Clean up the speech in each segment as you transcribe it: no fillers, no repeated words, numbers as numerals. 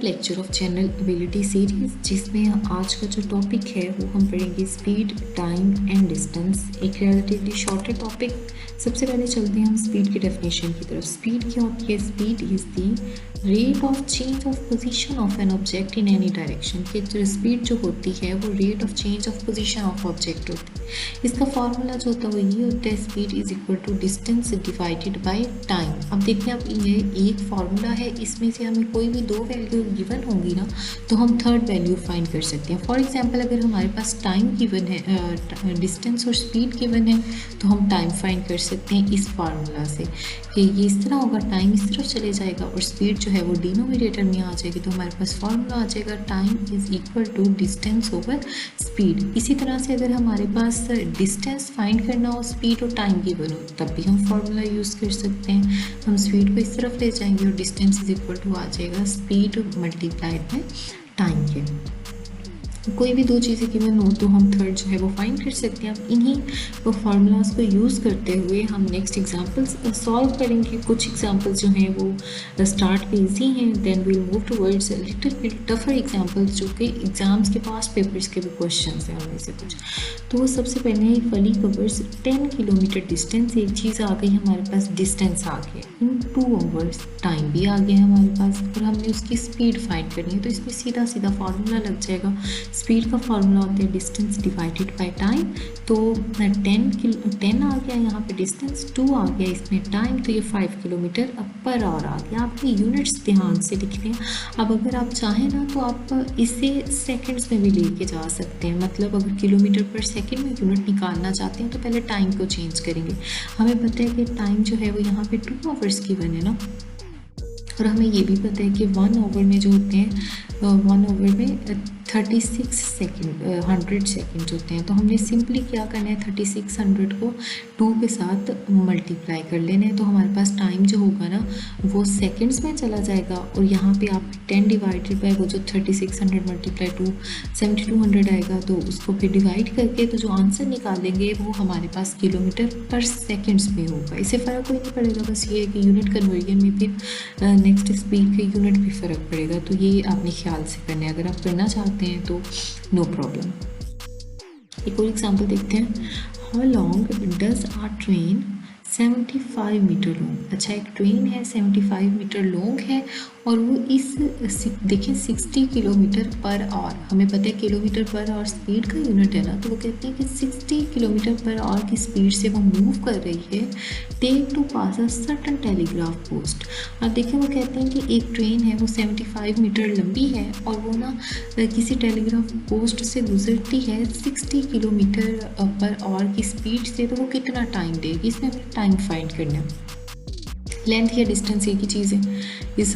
Third lecture of general ability series, जिसमें आज का जो टॉपिक है वो हम पढ़ेंगे स्पीड, टाइम एंड डिस्टेंस। एक रिलेटिवली शॉर्टर टॉपिक। सबसे पहले चलते हैं हम स्पीड की डेफिनेशन की तरफ। स्पीड क्या होती है? Speed is the rate of change of position of an object in any direction. कि जो स्पीड जो होती है वो rate of change of position of object होती है। इसका फार्मूला जो होता है वो ये होता है, speed is equal to distance divided by time. अब देखते हैं, अब ये एक फार्मूला है, इसमें से हमें कोई भी दो वैल्यू गिवन होंगी ना तो हम थर्ड वैल्यू फाइंड कर सकते हैं। फॉर एग्जांपल अगर हमारे पास टाइम गिवन है, डिस्टेंस और स्पीड गिवन है, तो हम टाइम फाइंड कर सकते हैं इस फार्मूला से कि ये इस तरह होगा, टाइम इस तरफ चले जाएगा और स्पीड जो है वो डिनोमिनेटर में आ जाएगी। तो हमारे पास फार्मूला आ जाएगा time is equal to distance over speed. इसी तरह से अगर हमारे पास डिस्टेंस फाइंड करना हो, स्पीड और टाइम गिवन हो, तब भी हम फार्मूला यूज़ कर सकते हैं। हम स्पीड को इस तरफ ले जाएंगे और डिस्टेंस इज इक्वल टू आ जाएगा स्पीड मल्टीप्लाइड बाय टाइम के। कोई भी दो चीज़ें गिवन हो तो हम थर्ड जो है वो फाइंड कर सकते हैं। अब इन्हीं वो फार्मूलाज को यूज़ करते हुए हम नेक्स्ट एग्जांपल्स सॉल्व करेंगे। कुछ एग्जांपल्स जो हैं वो स्टार्ट पे इजी हैं, then we'll move towards little bit tougher examples, जो कि एग्जाम्स के पास्ट पेपर्स के भी क्वेश्चंस हैं उनमें से कुछ। तो सबसे पहले फली कवर्स 10 किलोमीटर डिस्टेंस। एक चीज़ आ गई हमारे पास, डिस्टेंस आ गया इन 2 आवर्स, टाइम भी आ गया हमारे पास और हमने उसकी स्पीड फाइंड करनी है। तो इसमें सीधा सीधा फार्मूला लग जाएगा। स्पीड का फार्मूला होता है डिस्टेंस डिवाइडेड बाय टाइम। तो 10 आ गया यहाँ पे डिस्टेंस, 2 आ गया इसमें टाइम, तो ये 5 किलोमीटर पर आवर आ गया। आपने यूनिट्स ध्यान से लिखने हैं। अब अगर आप चाहें ना तो आप इसे सेकंड्स में भी लेके जा सकते हैं। मतलब अगर किलोमीटर पर सेकंड में यूनिट निकालना चाहते हैं तो पहले टाइम को चेंज करेंगे। हमें पता है कि टाइम जो है वो यहाँ पे 2 आवर्स गिवन है ना, और हमें ये भी पता है कि 1 आवर में जो होते हैं 1 आवर में 36 सेकेंड 100 सेकेंड होते हैं। तो हमने सिंपली क्या करना है, 3600 को 2 के साथ मल्टीप्लाई कर लेना है। तो हमारे पास टाइम जो होगा ना वो सेकंड्स में चला जाएगा और यहाँ पे आप 10 डिवाइडेड बाय वो जो 3600 मल्टीप्लाई 2 7200 आएगा, तो उसको फिर डिवाइड करके तो जो आंसर निकालेंगे वो हमारे पास किलोमीटर पर सेकेंड्स में होगा। इससे फ़र्क कोई नहीं पड़ेगा, बस ये है कि यूनिट कन्वर्जन में फिर नेक्स्ट स्पीड के यूनिट भी फ़र्क पड़ेगा। तो ये आपने ख्याल से करना है, अगर आप करना चाहते हैं तो नो प्रॉब्लम। एक और एग्जांपल देखते हैं। How long does a train 75 metre long. अच्छा, एक ट्रेन है 75 मीटर लॉन्ग है और वो इस देखिए 60 किलोमीटर पर आवर। हमें पता है किलोमीटर पर आवर स्पीड का यूनिट है ना, तो वो कहते हैं कि 60 किलोमीटर पर आवर की स्पीड से वो मूव कर रही है। Take to pass a certain telegraph post. अब देखिए वो कहते हैं कि एक ट्रेन है वो 75 मीटर लंबी है और वो ना किसी टेलीग्राफ पोस्ट से गुजरती है 60 किलोमीटर पर आवर की स्पीड से, तो वो कितना टाइम देगी? इसमें टाइम फाइंड करना है। लेंथ या डिस्टेंस एक ही चीज़ है। इस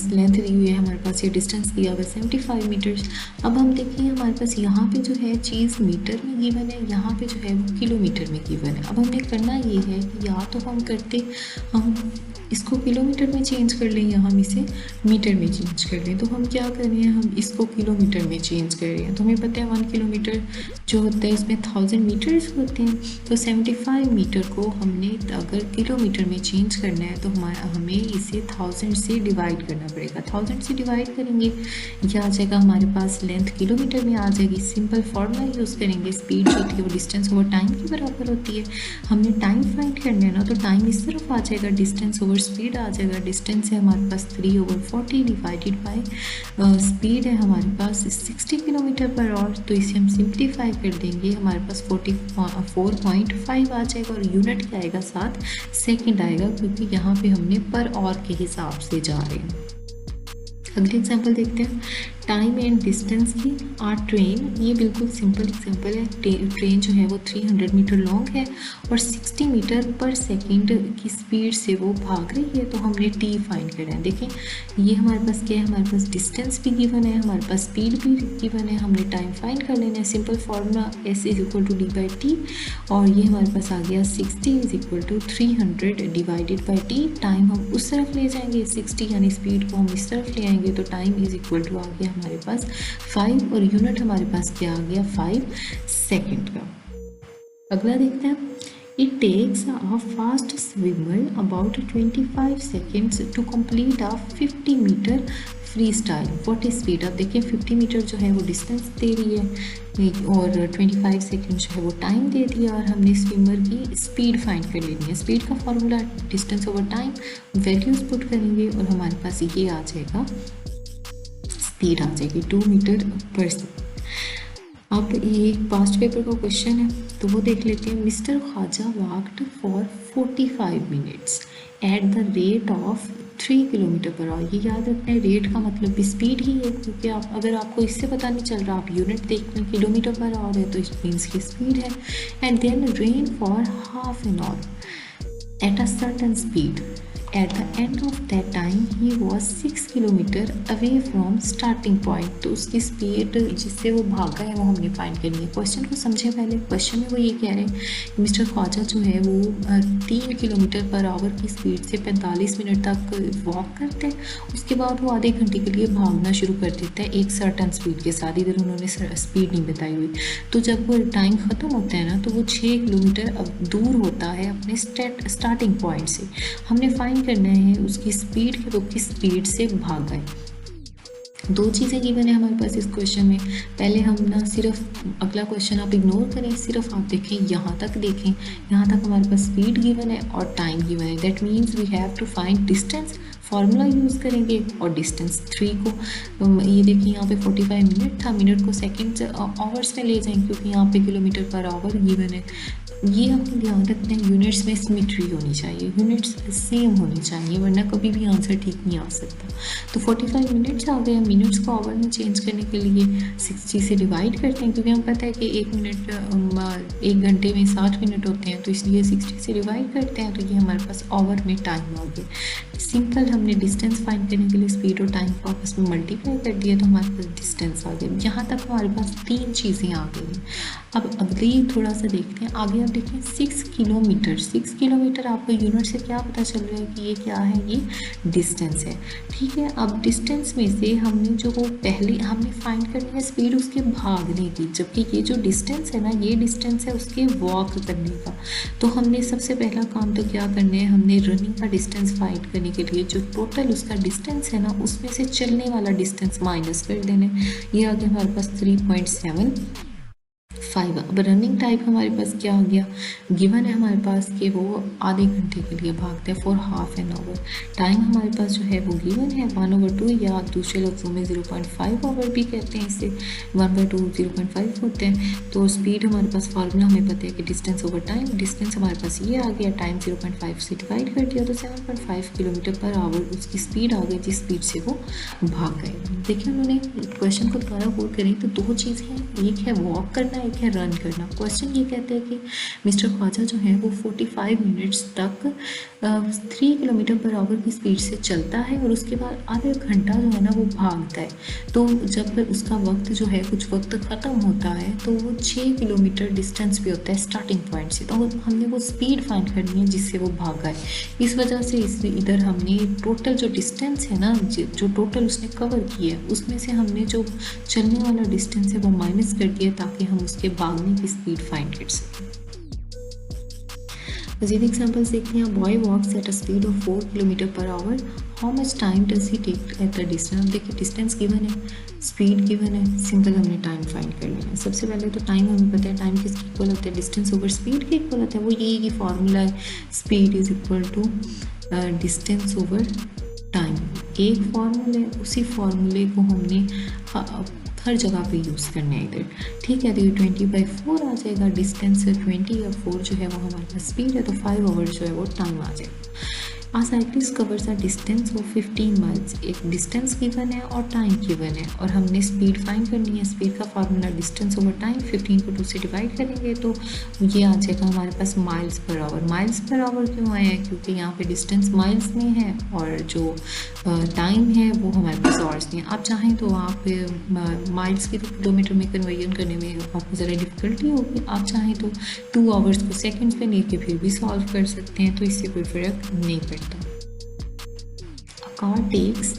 लेंथ दी हुई है हमारे पास, ये डिस्टेंस दिया हुआ है 75 मीटर्स। अब हम देखें हमारे पास यहाँ पे जो है चीज़ मीटर में गिवन है, यहाँ पे जो है वो किलोमीटर में गिवन है। अब हमने करना ये है कि या तो हम इसको किलोमीटर में चेंज कर लें या हम इसे मीटर में चेंज कर लें। तो हम क्या कर रहे हैं, हम इसको किलोमीटर में चेंज कर रहे हैं। तो हमें पता है 1 किलोमीटर जो होता है इसमें 1000 मीटर्स होते हैं। तो 75 मीटर को हमने अगर किलोमीटर में चेंज करना है तो हमें इसे 1000 से डिवाइड करना पड़ेगा। 1000 से डिवाइड करेंगे, यह आ जाएगा हमारे पास लेंथ किलोमीटर में आ जाएगी। सिंपल फार्मूला यूज़ करेंगे, स्पीड जो होती है वो डिस्टेंस ओवर टाइम के बराबर होती है। हमने टाइम फाइंड करना है ना, तो टाइम इस तरफ आ जाएगा, डिस्टेंस ओवर स्पीड आ जाएगा। डिस्टेंस है हमारे पास 3/40 डिवाइडेड बाय स्पीड है हमारे पास 60 किलोमीटर पर आवर। तो इसे हम सिंप्लीफाई कर देंगे, हमारे पास 44.5 आ जाएगा और यूनिट क्या आएगा, 7 सेकेंड आएगा, क्योंकि यहाँ पे हमने पर आवर के हिसाब से जा रहे हैं। अगले एग्जाम्पल देखते हैं। टाइम एंड डिस्टेंस की आ ट्रेन। ये बिल्कुल सिंपल एग्जाम्पल है। ट्रेन जो है वो 300 मीटर लॉन्ग है और 60 मीटर पर सेकेंड की स्पीड से वो भाग रही है। तो हमने टी फाइंड करना है। देखें ये हमारे पास क्या है, हमारे पास डिस्टेंस भी गिवन है, हमारे पास स्पीड भी गिवन है। हमने टाइम फाइंड कर लेना है। Simple formula S is equal to D/T और ये हमारे पास आ गया 60 is equal to 300 divided by T। Time हम उस तरफ ले जाएंगे, 60 यानी स्पीड को हम इस तरफ ले आएंगे, तो टाइम इज इक्वल टू आ गया हमारे पास 5 और यूनिट हमारे पास क्या आ गया, 5 सेकेंड का। अगला देखते हैं। It takes a fast swimmer about 25 seconds to complete a 50 metre freestyle. What is speed? आप देखिए 50 मीटर जो है वो डिस्टेंस दे रही है और 25 सेकेंड जो है वो टाइम दे दिया और हमने स्विमर की स्पीड फाइंड कर लेनी है. स्पीड का formula distance over time, values put करेंगे और हमारे पास ये आ जाएगा, स्पीड आ जाएगी 2 मीटर पर सेकेंड. अब ये एक पास्ट पेपर का क्वेश्चन है तो वो देख लेते हैं. Mister Khwaja walked for 45 minutes at the rate of 3 kilometre per hour. ये याद रखना है, रेट का मतलब भी स्पीड ही है, क्योंकि आप अगर आपको इससे पता नहीं चल रहा, आप यूनिट देख लें किलोमीटर पर आवर है तो इट मीन्स की स्पीड है. And then ran for half an hour at a certain speed. At the end of that time, he was 6 kilometre away from starting point. तो उसकी speed जिससे वो भागा है वो हमने फाइंड करनी है. क्वेश्चन को समझे पहले. क्वेश्चन में वो ये कह रहे हैं कि मिस्टर ख्वाजा जो है वो 3 किलोमीटर पर आवर की स्पीड से 45 मिनट तक वॉक करते हैं. उसके बाद वो आधे घंटे के लिए भागना शुरू कर देता है एक सर्टन स्पीड के साथ. इधर उन्होंने स्पीड नहीं बताई हुई. तो जब वो टाइम ख़त्म होता है ना तो वो 6 किलोमीटर दूर होता है अपने स्टार्टिंग पॉइंट से. हमने फाइंड करना है उसकी स्पीड कि वो किस स्पीड से भागा है. दो चीज़ें गिवन है हमारे पास इस क्वेश्चन में. पहले हम ना सिर्फ अगला क्वेश्चन आप इग्नोर करें, सिर्फ आप देखें यहाँ तक देखें. यहाँ तक हमारे पास स्पीड गिवन है और टाइम गिवन है. That means we have to find distance. Formula use करेंगे और डिस्टेंस 3 को ये देखिए यहाँ पे 45 मिनट था, मिनट को सेकेंड आवर्स में ले जाएंगे क्योंकि यहाँ पे किलोमीटर पर आवर गिवन है. ये हमें ध्यान रखना है, यूनिट्स में सिमेट्री होनी चाहिए, यूनिट्स सेम होनी चाहिए, वरना कभी भी आंसर ठीक नहीं आ सकता. तो 45 मिनट्स आ गए. मिनट्स को आवर में चेंज करने के लिए 60 से डिवाइड करते हैं क्योंकि हमें पता है कि एक घंटे में 60 मिनट होते हैं, तो इसलिए 60 से डिवाइड करते हैं. तो ये हमारे पास आवर में टाइम आ गया. सिंपल हमने डिस्टेंस फाइंड करने के लिए स्पीड और टाइम को आपस में मल्टीप्लाई कर दिया तो हमारे पास डिस्टेंस आ गया. यहाँ तक हमारे पास 3 चीज़ें आ गई. अब अगली थोड़ा सा देखते हैं आगे. आप देखिए 6 किलोमीटर. 6 किलोमीटर आपको यूनिट से क्या पता चल रहा है कि ये क्या है, ये डिस्टेंस है. ठीक है. अब डिस्टेंस में से हमने जो वो पहले हमने फाइंड करनी है स्पीड उसके भागने की, जबकि ये जो डिस्टेंस है ना ये डिस्टेंस है उसके वॉक करने का. तो हमने सबसे पहला काम तो क्या करना है, हमने रनिंग का डिस्टेंस फाइंड करने के लिए जो टोटल उसका डिस्टेंस है ना उसमें से चलने वाला डिस्टेंस माइनस कर देना है. ये आ गया हमारे पास 3.75. अब रनिंग टाइप हमारे पास क्या आ गया, गिवन है हमारे पास कि वो आधे घंटे के लिए भागते हैं for half an our. Time हमारे पास जो है वो गिवन है 1/2 या दूसरे लफ्ज़ों में 0.5 आवर भी कहते हैं इसे. 1/2 0.5 होते हैं. तो स्पीड हमारे पास फार्मूला हमें पता है कि डिस्टेंस ओवर टाइम. डिस्टेंस हमारे पास ये आ गया, टाइम 0.5 से डिवाइड कर दिया तो 7.5 किलोमीटर पर आवर उसकी स्पीड आ गई जिस स्पीड से वो भाग गए. देखिए उन्होंने क्वेश्चन को दोबारा कोट करें तो दो चीज़ें हैं, एक है वॉक करना, एक है रन करना. क्वेश्चन ये कहते हैं कि मिस्टर ख्वाजा जो है वो 45 मिनट्स तक 3 किलोमीटर पर आवर की स्पीड से चलता है और उसके बाद आधे घंटा जो है ना वो भागता है. तो जब उसका वक्त जो है कुछ वक्त ख़त्म होता है तो वो 6 किलोमीटर डिस्टेंस पे होता है स्टार्टिंग पॉइंट से. तो हमने वो स्पीड फाइंड करनी है जिससे वो भागा है. इस वजह से इधर हमने टोटल जो डिस्टेंस है ना जो टोटल उसने कवर किया है उसमें से हमने जो चलने वाला डिस्टेंस है वो माइनस कर दिया ताकि हम उसके भागने की स्पीड फाइंड कर सकें. मज़ीद एग्जाम्पल्स देखते हैं. Boy walks at a speed of 4 kilometre per hour. How much time does he take at the distance. देखिए डिस्टेंस गिवन है, स्पीड गिवन है, सिंपल हमने टाइम फाइंड कर लेना है. सबसे पहले तो टाइम हमें पता है, टाइम किसके इक्वल होता है, डिस्टेंस ओवर स्पीड के इक्वल होता है. वो यही की फार्मूला है, speed is equal to distance over time. एक फार्मूला है, उसी फार्मूले को हमने हर जगह पे यूज़ करना है इधर. ठीक है. तो ये 20/4 आ जाएगा. डिस्टेंस 20 या 4 जो है वो हमारे पास स्पीड है तो 5 आवर जो है वो टाइम आ जाएगा. A cyclist covers a distance of 15 miles. एक डिस्टेंस गिवन है और टाइम गिवन है और हमने स्पीड फाइंड करनी है. स्पीड का फार्मूला डिस्टेंस ओवर टाइम, 15 को 2 से डिवाइड करेंगे तो ये आ जाएगा हमारे पास miles per hour. Miles per hour क्यों आया है, क्योंकि यहाँ पे डिस्टेंस माइल्स में है और जो टाइम है वो हमारे पास आवर्स में है. आप चाहें तो आप माइल्स की तो किलोमीटर में कन्वर्जन करने में आपको ज़रा डिफ़िकल्टी होगी. आप चाहें तो 2 आवर्स को सेकेंड पे लेके फिर भी सॉल्व कर सकते हैं, तो इससे कोई फ़र्क नहीं पड़ता. A car takes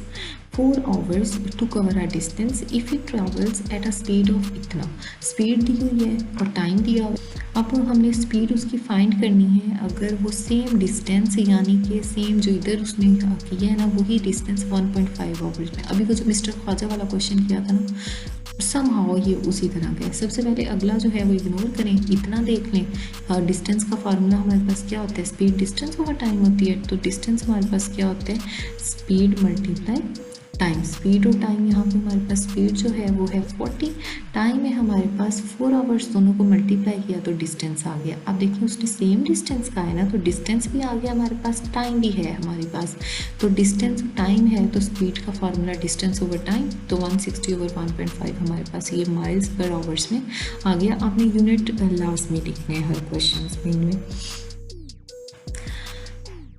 4 hours to cover a distance if it travels at a speed of इतना, स्पीड दी हुई है और टाइम दिया हुआ है। अब हमने स्पीड उसकी फाइंड करनी है। अगर वो सेम डिस्टेंस यानी कि सेम जो इधर उसने किया है ना वही डिस्टेंस 1.5 आवर्स में, अभी वो जो मिस्टर ख्वाजा वाला क्वेश्चन किया था ना समहाउ ये उसी तरह का है। सबसे पहले अगला जो है वो इग्नोर करें, इतना देख लें। डिस्टेंस का फार्मूला हमारे पास क्या होता है, स्पीड डिस्टेंस ओवर टाइम होती है। तो डिस्टेंस हमारे पास क्या होता है, स्पीड मल्टीप्लाई टाइम। स्पीड और टाइम यहाँ पे हमारे पास स्पीड जो है वो है 40, टाइम है हमारे पास 4 आवर्स, दोनों को मल्टीप्लाई किया तो डिस्टेंस आ गया। अब देखिए उसने सेम डिस्टेंस का है ना, तो डिस्टेंस भी आ गया हमारे पास, टाइम भी है हमारे पास। तो डिस्टेंस टाइम है तो स्पीड का फार्मूला डिस्टेंस ओवर टाइम, तो 160 ओवर 1.5 हमारे पास ये माइल्स पर आवर्स में आ गया। आपने यूनिट लास्ट में लिखने हैं हर क्वेश्चन में इनमें।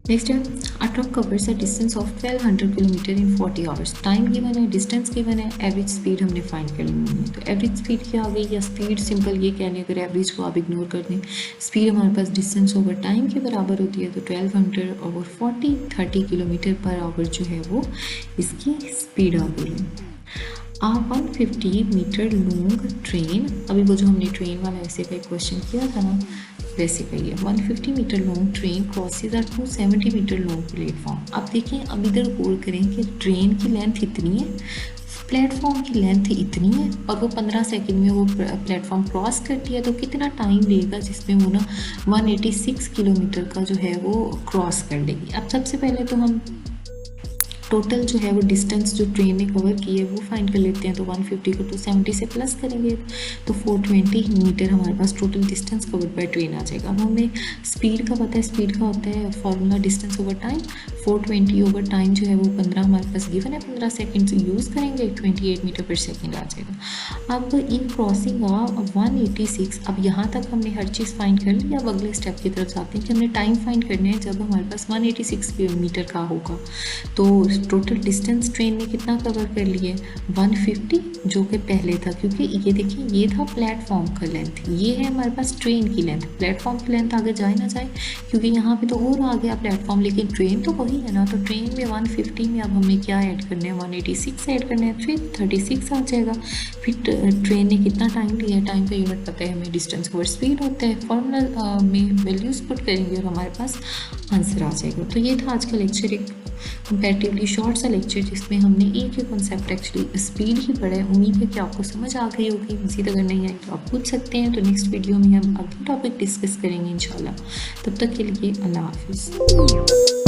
नेक्स्ट है a truck covers a distance of 1200 kilometre in 40 hours. Time given है, डिस्टेंस गिवन है, एवरेज स्पीड हमने फाइंड करनी है। तो एवरेज स्पीड क्या आ गई, या स्पीड सिंपल ये कहने अगर एवरेज को आप इग्नोर कर दें, स्पीड हमारे पास डिस्टेंस ओवर टाइम के बराबर होती है। तो 1200 ओवर 40, 30 किलोमीटर पर आवर जो है वो इसकी स्पीड आ गई है। 150 मीटर लॉन्ग ट्रेन, अभी वो जो हमने ट्रेन वाला ऐसे का एक क्वेश्चन किया था ना वैसे का ही है। 150 metre long train crosses are 270 metre long platform. अब देखिए अब इधर गौर करें कि ट्रेन की लेंथ इतनी है, प्लेटफॉर्म की लेंथ इतनी है और वो 15 सेकंड में वो प्लेटफॉर्म क्रॉस करती है। तो कितना टाइम लेगा जिसमें वो ना 186 किलोमीटर का जो है वो क्रॉस कर लेगी। अब सबसे पहले तो हम टोटल जो है वो डिस्टेंस जो ट्रेन ने कवर की है वो फाइंड कर लेते हैं। तो 150 को 270 से प्लस करेंगे तो 420 मीटर हमारे पास total distance covered by train आ जाएगा। अब हमें स्पीड का पता है, स्पीड का होता है formula distance over time. 420 over time जो है वो 15 हमारे पास गिवन है, 15 सेकेंड से यूज़ करेंगे 28 मीटर पर सेकेंड आ जाएगा। अब इन क्रॉसिंग ऑफ 186, अब यहाँ तक हमने हर चीज़ फाइंड कर ली। अब अगले स्टेप की तरफ जाते हैं कि हमने टाइम फाइंड करना है जब हमारे पास 186 मीटर का होगा। तो टोटल डिस्टेंस ट्रेन ने कितना कवर कर लिए, 150 जो कि पहले था, क्योंकि ये देखिए ये था प्लेटफॉर्म का लेंथ, ये है हमारे पास ट्रेन की लेंथ। प्लेटफॉर्म की लेंथ आगे जाए ना जाए क्योंकि यहाँ पे तो और आ गया प्लेटफॉर्म, लेकिन ट्रेन तो वही है ना। तो ट्रेन में 150 में अब हमें क्या ऐड करना है, 186 ऐड करना है, फिर 36 आ जाएगा। फिर ट्रेन ने कितना टाइम लिया है, टाइम का यूनिट पता है हमें, डिस्टेंस ओवर स्पीड होता है। फॉर्मूला में वैल्यूज पुट करेंगे और हमारे पास आंसर आ जाएगा। तो ये था आज का लेक्चर, एक कंपैरेटिवली शॉर्ट सा लेक्चर जिसमें हमने एक ही कॉन्सेप्ट एक्चुअली स्पीड ही पढ़ा है। उम्मीद है कि आपको समझ आ गई होगी। मज़ीद अगर नहीं आई तो आप पूछ सकते हैं। तो नेक्स्ट वीडियो में हम अगला टॉपिक डिस्कस करेंगे इंशाल्लाह। तब तक के लिए अल्लाह हाफिज़।